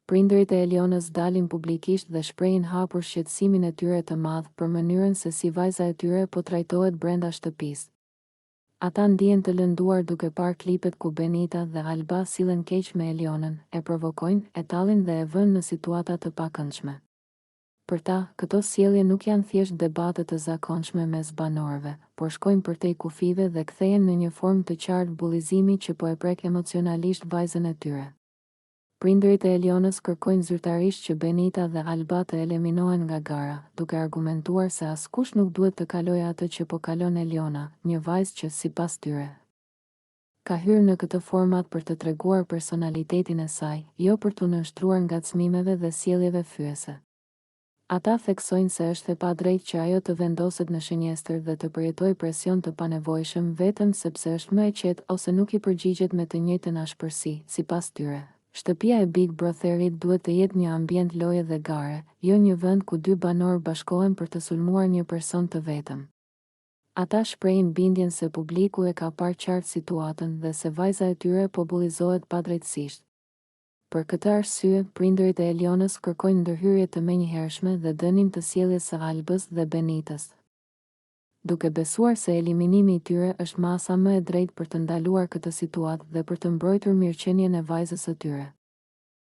Prindërit e Elionës dalin publikisht dhe shprehin hapur shqetësimin e tyre të madh për mënyrën se si vajza e tyre po trajtohet brenda shtëpisë. Ata ndihen të lënduar duke parë klipet ku Benita dhe Alba sillen keq me Elionën, e provokojnë, e tallin dhe e vënë në situata të pakëndshme. Për ta, këto sjellje nuk janë thjesht debate të zakonshme mes banorëve, por shkojnë përtej kufive dhe kthehen në një formë të qartë bullizimi që po e prek emocionalisht vajzën e tyre. Prindërit e Elionës kërkojnë zyrtarisht që Benita dhe Alba të eliminohen nga gara, duke argumentuar se askush nuk duhet të kalojë atë që po kalon Eliona, një vajzë që, sipas tyre, ka hyrë në këtë format për të treguar personalitetin e saj, jo për t'u nënshtruar ngacmimeve dhe sjelljeve fyese. Ata theksojnë se është e padrejtë që ajo të vendoset në shënjestër dhe të përjetojë presion të panevojshëm vetëm sepse është më e qetë ose nuk i përgjigjet me të njëjtën ashpërsi, sipas tyre. Shtëpia e Big Brotherit duhet të jetë një ambient loje dhe gare, jo një vend ku dy banorë bashkohen për të sulmuar një person të vetëm. Ata shprehin bindjen se publiku e ka parë qartë situatën dhe se vajza e tyre po bullizohet padrejtësisht. Për këtë arsye, prindërit e Elionës kërkojnë ndërhyrje të menjëhershme dhe dënim të sjelljes së Albës dhe Benitës, duke besuar se eliminimi i tyre është masa më e drejtë për të ndaluar këtë situatë dhe për të mbrojtur mirëqenien e vajzës së tyre.